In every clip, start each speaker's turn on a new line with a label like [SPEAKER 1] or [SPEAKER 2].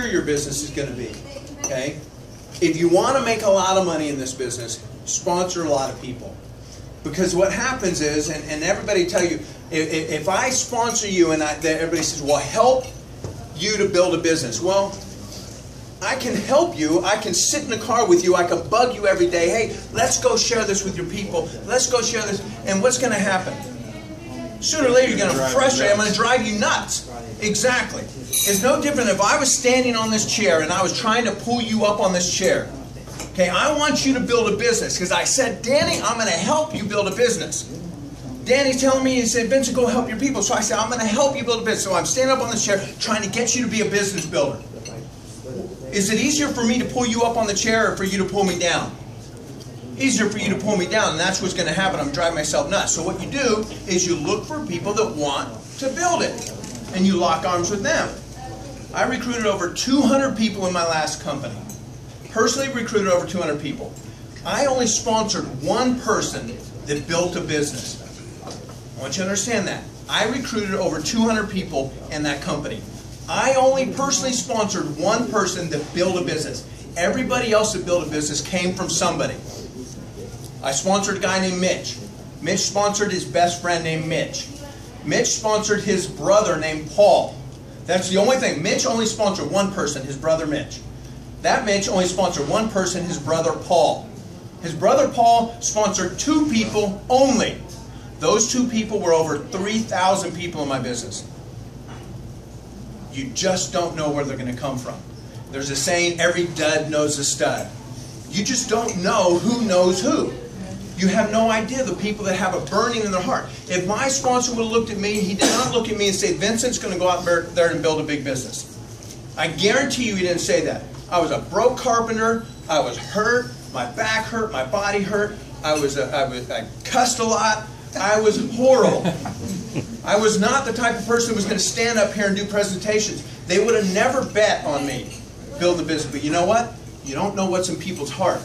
[SPEAKER 1] your business is going to be. Okay? If you want to make a lot of money in this business, sponsor a lot of people. Because what happens is, and everybody tell you, if I sponsor you and everybody says, well, help you to build a business. Well, I can help you. I can sit in the car with you. I can bug you every day. Hey, let's go share this with your people. Let's go share this. And what's going to happen? Sooner or later, you're going to frustrate. I'm going to drive you nuts. Exactly. It's no different if I was standing on this chair and I was trying to pull you up on this chair. Okay, I want you to build a business because I said, Danny, I'm going to help you build a business. Danny's telling me, he said, Vincent, go help your people. So I said, I'm going to help you build a business. So I'm standing up on this chair trying to get you to be a business builder. Is it easier for me to pull you up on the chair or for you to pull me down? Easier for you to pull me down, and that's what's going to happen. I'm driving myself nuts. So what you do is you look for people that want to build it, and you lock arms with them. I recruited over 200 people in my last company. Personally recruited over 200 people. I only sponsored one person that built a business. I want you to understand that. I recruited over 200 people in that company. I only personally sponsored one person that built a business. Everybody else that built a business came from somebody. I sponsored a guy named Mitch. Mitch sponsored his best friend named Mitch. Mitch sponsored his brother named Paul. That's the only thing. Mitch only sponsored one person, his brother Mitch. That Mitch only sponsored one person, his brother Paul. His brother Paul sponsored 2 people only. Those 2 people were over 3,000 people in my business. You just don't know where they're going to come from. There's a saying, every dud knows a stud. You just don't know who knows who. You have no idea the people that have a burning in their heart. If my sponsor would have looked at me, he did not look at me and say, Vincent's going to go out there and build a big business. I guarantee you he didn't say that. I was a broke carpenter. I was hurt. My back hurt. My body hurt. I cussed a lot. I was horrible. I was not the type of person who was going to stand up here and do presentations. They would have never bet on me building the business. But you know what? You don't know what's in people's heart.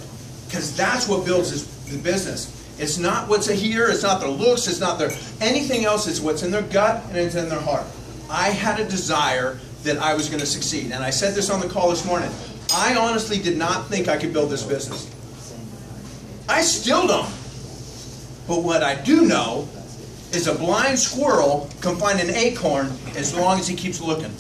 [SPEAKER 1] Because that's what builds the business. It's not what's here. It's not their looks. It's not their anything else. It's what's in their gut and it's in their heart. I had a desire that I was going to succeed. And I said this on the call this morning. I honestly did not think I could build this business. I still don't. But what I do know is a blind squirrel can find an acorn as long as he keeps looking.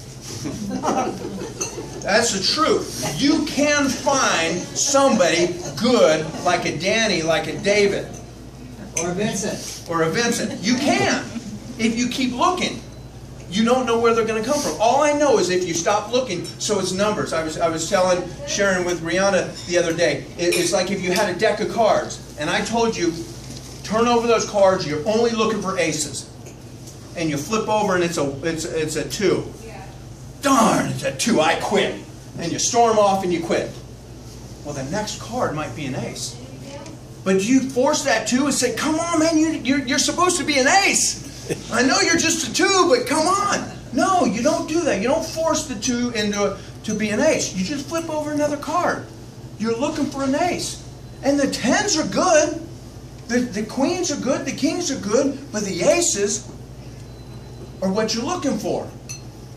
[SPEAKER 1] That's the truth. You can find somebody good like a Danny, like a David.
[SPEAKER 2] Or a Vincent.
[SPEAKER 1] Or a Vincent. You can. If you keep looking. You don't know where they're going to come from. All I know is if you stop looking, so it's numbers. I was sharing with Rihanna the other day. It's like if you had a deck of cards, and I told you, turn over those cards, you're only looking for aces. And you flip over and it's a 2. Darn, it's a 2, I quit. And you storm off and you quit. Well, the next card might be an ace. But you force that 2 and say, come on, man, you're supposed to be an ace. I know you're just a 2, but come on. No, you don't do that. You don't force the 2 to be an ace. You just flip over another card. You're looking for an ace. And the 10s are good. The queens are good. The kings are good. But the aces are what you're looking for.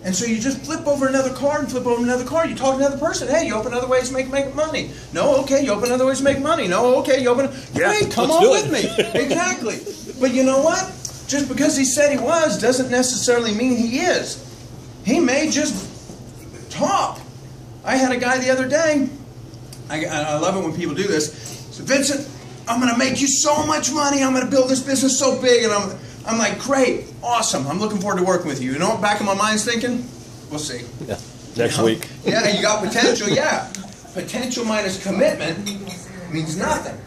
[SPEAKER 1] And so you just flip over another card and flip over another card. You talk to another person. Hey, you open other ways to make money. No, okay, you open other ways to make money. No, okay, you open... Hey, come on with me. Exactly. But you know what? Just because he said he was doesn't necessarily mean he is. He may just talk. I had a guy the other day. I love it when people do this. So, Vincent, I'm going to make you so much money. I'm going to build this business so big. And I'm like, great, awesome. I'm looking forward to working with you. You know what back in my mind's thinking? We'll see.
[SPEAKER 3] Yeah. Next week.
[SPEAKER 1] Yeah, you got potential. Yeah. Potential minus commitment means nothing.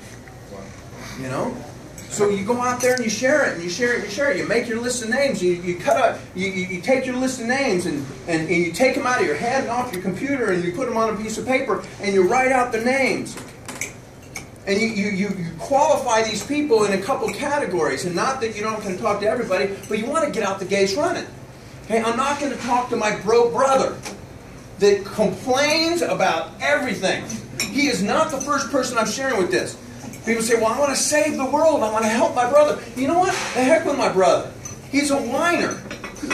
[SPEAKER 1] You know? So you go out there and you share it, and you share it, and you share it. You make your list of names. You cut out. You take your list of names, and you take them out of your head and off your computer, and you put them on a piece of paper, and you write out the names. And you qualify these people in a couple categories, and not that you don't want to talk to everybody, but you want to get out the gates running. Okay, I'm not going to talk to my broke brother that complains about everything. He is not the first person I'm sharing with this. People say, well, I want to save the world. I want to help my brother. You know what? The heck with my brother. He's a whiner.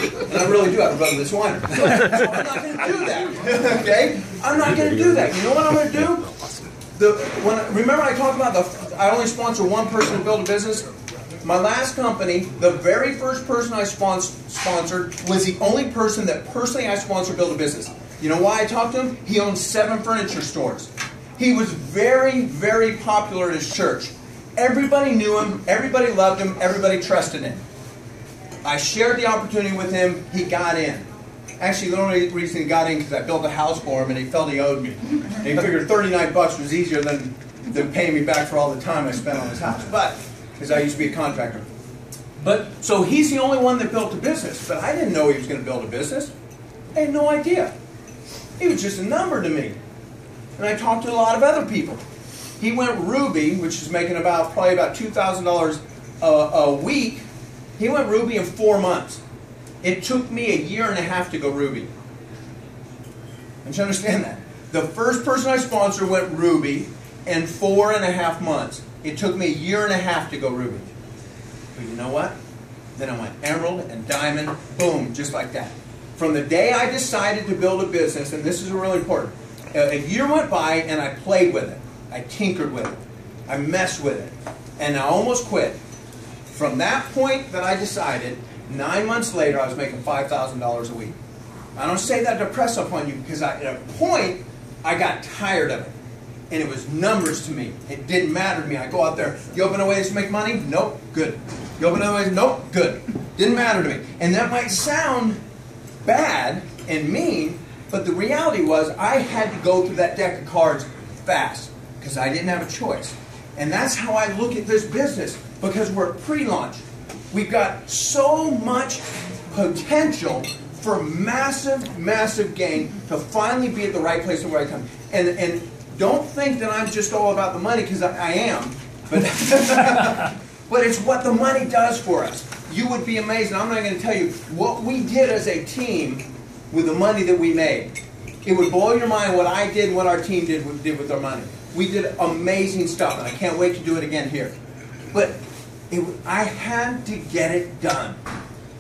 [SPEAKER 1] And I really do have a brother that's a whiner. So I'm not going to do that. Okay? I'm not going to do that. You know what I'm going to do? Remember I talked about I only sponsor one person to build a business? My last company, the very first person I sponsored was the only person that personally I sponsored build a business. You know why I talked to him? He owned 7 furniture stores. He was very, very popular at his church. Everybody knew him, everybody loved him, everybody trusted him. I shared the opportunity with him, he got in. Actually, the only reason he got in because I built a house for him and he felt he owed me. And he figured $39 was easier than paying me back for all the time I spent on his house. But, because I used to be a contractor. So he's the only one that built a business. But I didn't know he was going to build a business. I had no idea. He was just a number to me. And I talked to a lot of other people. He went Ruby, which is making probably about $2,000 a week. He went Ruby in 4 months. It took me a year and a half to go Ruby. Don't you understand that? The first person I sponsored went Ruby in 4.5 months. It took me a year and a half to go Ruby. But you know what? Then I went Emerald and Diamond, boom, just like that. From the day I decided to build a business, and this is really important, a year went by and I played with it. I tinkered with it. I messed with it. And I almost quit. From that point that I decided, 9 months later, I was making $5,000 a week. I don't say that to press up on you because at a point, I got tired of it. And it was numbers to me. It didn't matter to me. I go out there, you open a way to make money? Nope, good. You open a way, nope, good. Didn't matter to me. And that might sound bad and mean, but the reality was I had to go through that deck of cards fast because I didn't have a choice. And that's how I look at this business because we're pre-launch. We've got so much potential for massive, massive gain to finally be at the right place at the right time. And don't think that I'm just all about the money because I am. But, but it's what the money does for us. You would be amazed, and I'm not going to tell you what we did as a team with the money that we made. It would blow your mind what I did and what our team did with our money. We did amazing stuff, and I can't wait to do it again here. But I had to get it done.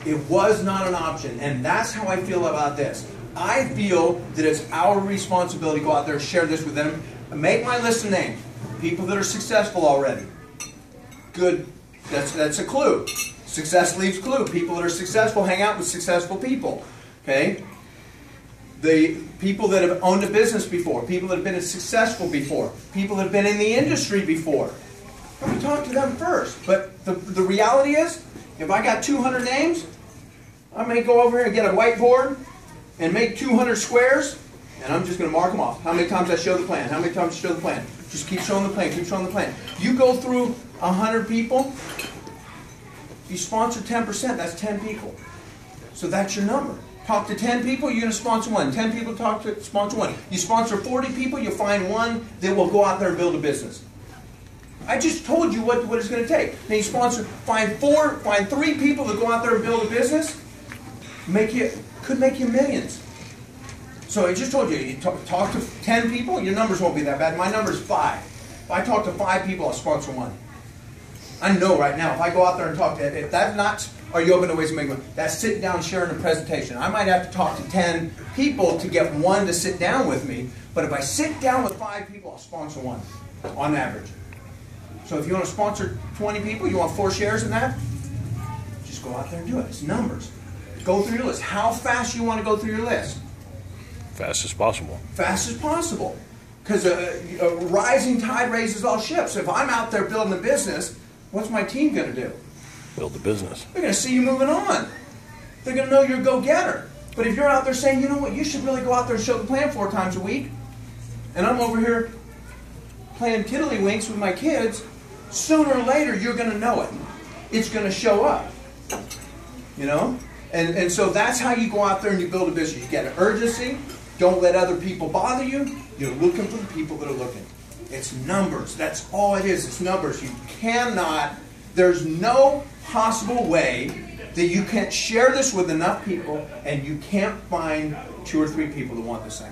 [SPEAKER 1] It was not an option, and that's how I feel about this. I feel that it's our responsibility to go out there and share this with them. Make my list of names. People that are successful already. Good. That's a clue. Success leaves clue. People that are successful hang out with successful people. Okay? The people that have owned a business before. People that have been successful before. People that have been in the industry before. Let me talk to them first. But the reality is, if I got 200 names, I may go over here and get a whiteboard and make 200 squares, and I'm just going to mark them off. How many times I show the plan? How many times I show the plan? Just keep showing the plan, keep showing the plan. You go through 100 people, you sponsor 10%, that's 10 people. So that's your number. Talk to 10 people, you're going to sponsor one. 10 people sponsor one. You sponsor 40 people, you find one that will go out there and build a business. I just told you what it's going to take. Then you find 3 people that go out there and build a business, could make you millions. So I just told you, you talk to 10 people, your numbers won't be that bad. My number's 5. If I talk to 5 people, I'll sponsor one. I know right now, if I go out there and talk to, if that's not, are you open to ways to make money? That's sitting down sharing a presentation. I might have to talk to 10 people to get one to sit down with me, but if I sit down with 5 people, I'll sponsor one, on average. So if you want to sponsor 20 people, you want 4 shares in that, just go out there and do it. It's numbers. Go through your list. How fast you want to go through your list?
[SPEAKER 3] Fast as possible.
[SPEAKER 1] Fast as possible. Because a rising tide raises all ships. If I'm out there building a business, what's my team going to do?
[SPEAKER 3] Build a business.
[SPEAKER 1] They're going to see you moving on. They're going to know you're a go-getter. But if you're out there saying, you know what, you should really go out there and show the plan 4 times a week, and I'm over here playing tiddlywinks with my kids, sooner or later you're going to know it. It's going to show up. You know? And so that's how you go out there and you build a business. You get an urgency. Don't let other people bother you. You're looking for the people that are looking. It's numbers. That's all it is. It's numbers. You cannot, there's no possible way that you can share this with enough people and you can't find 2 or 3 people that want the same.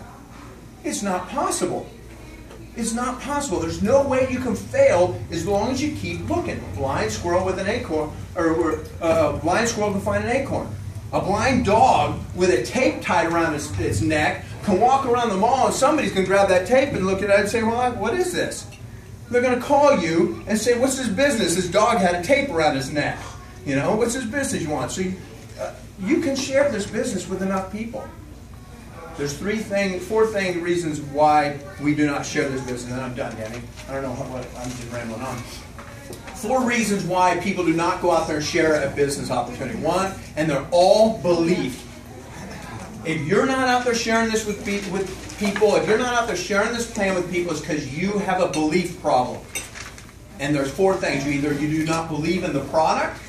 [SPEAKER 1] It's not possible. It's not possible. There's no way you can fail as long as you keep looking. A blind squirrel with an acorn, or a blind squirrel can find an acorn. A blind dog with a tape tied around its neck can walk around the mall and somebody's going to grab that tape and look at it and say, well, what is this? They're going to call you and say, what's his business? His dog had a tape around his neck. You know, what's his business you want? So you can share this business with enough people. There's four reasons why we do not share this business. And I'm done, Danny. I don't know what I'm just rambling on. 4 reasons why people do not go out there and share a business opportunity. 1, and they're all belief. If you're not out there sharing this with people, if you're not out there sharing this plan with people, it's because you have a belief problem. And there's 4 things. Either you do not believe in the product,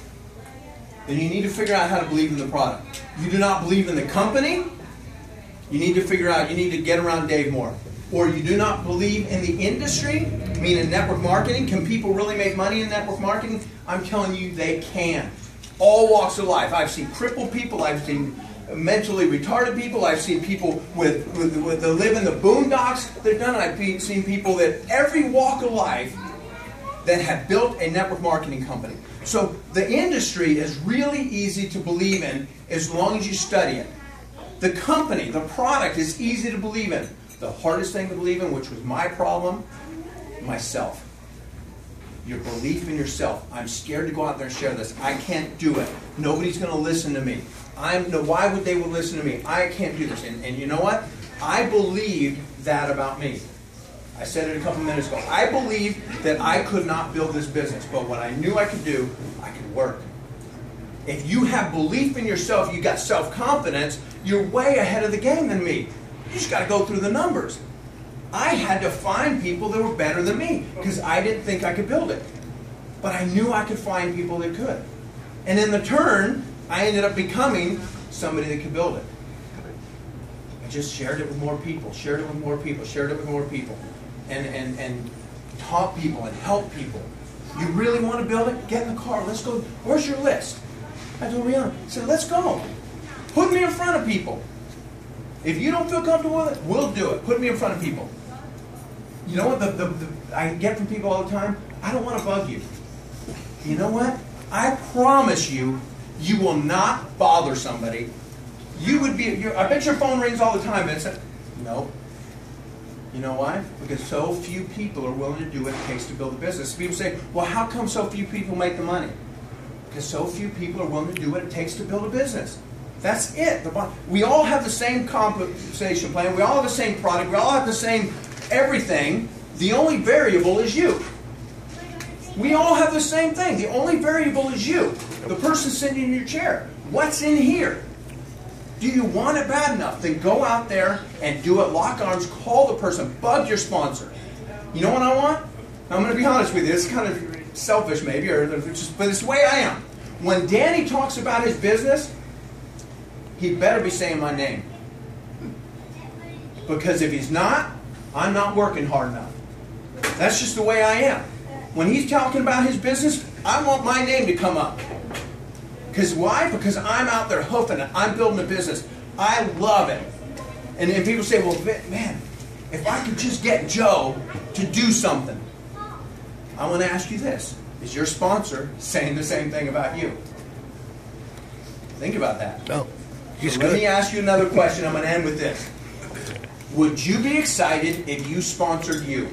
[SPEAKER 1] then you need to figure out how to believe in the product. You do not believe in the company, you need to figure out, you need to get around Dave more. Or you do not believe in the industry, meaning network marketing. Can people really make money in network marketing? I'm telling you, they can. All walks of life. I've seen crippled people, I've seen mentally retarded people, I've seen people that live in the boondocks. They've done it. I've seen people that every walk of life that have built a network marketing company. So the industry is really easy to believe in as long as you study it. The company, the product is easy to believe in. The hardest thing to believe in, which was my problem, myself. Your belief in yourself. I'm scared to go out there and share this. I can't do it. Nobody's going to listen to me. Why would they listen to me? I can't do this. And you know what? I believed that about me. I said it a couple minutes ago. I believed that I could not build this business. But what I knew I could do, I could work. If you have belief in yourself, you got self-confidence, you're way ahead of the game than me. You just got to go through the numbers. I had to find people that were better than me because I didn't think I could build it. But I knew I could find people that could. And in the turn, I ended up becoming somebody that could build it. I just shared it with more people, shared it with more people, shared it with more people. And taught people and helped people. You really want to build it? Get in the car. Let's go. Where's your list? I told Rihanna, I said, let's go. Put me in front of people. If you don't feel comfortable with it, we'll do it. Put me in front of people. You know what I get from people all the time? I don't want to bug you. You know what? I promise you, you will not bother somebody. You would be, I bet your phone rings all the time, Vincent. No. You know why? Because so few people are willing to do what it takes to build a business. People say, well, how come so few people make the money? Because so few people are willing to do what it takes to build a business. That's it. We all have the same compensation plan. We all have the same product. We all have the same everything. The only variable is you. We all have the same thing. The only variable is you. The person sitting in your chair. What's in here? Do you want it bad enough? Then go out there and do it. Lock arms. Call the person. Bug your sponsor. You know what I want? I'm going to be honest with you. It's kind of selfish maybe, but it's the way I am. When Danny talks about his business, he better be saying my name. Because if he's not, I'm not working hard enough. That's just the way I am. When he's talking about his business, I want my name to come up. Because why? Because I'm out there hoofing it. I'm building a business. I love it. And then people say, well, man, if I could just get Joe to do something. I want to ask you this. Is your sponsor saying the same thing about you? Think about that.
[SPEAKER 3] No.
[SPEAKER 1] So let me ask you another question. I'm going to end with this. Would you be excited if you sponsored you?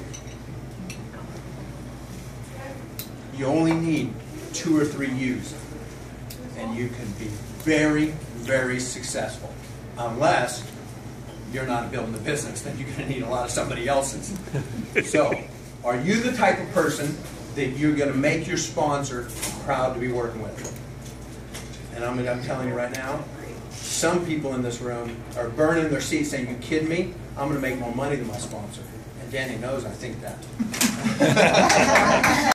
[SPEAKER 1] You only need 2 or 3 yous. And you can be very, very successful. Unless you're not building the business, then you're going to need a lot of somebody else's. So, are you the type of person that you're going to make your sponsor proud to be working with? And I'm telling you right now, some people in this room are burning their seats saying, you kidding me? I'm going to make more money than my sponsor. And Danny knows I think that.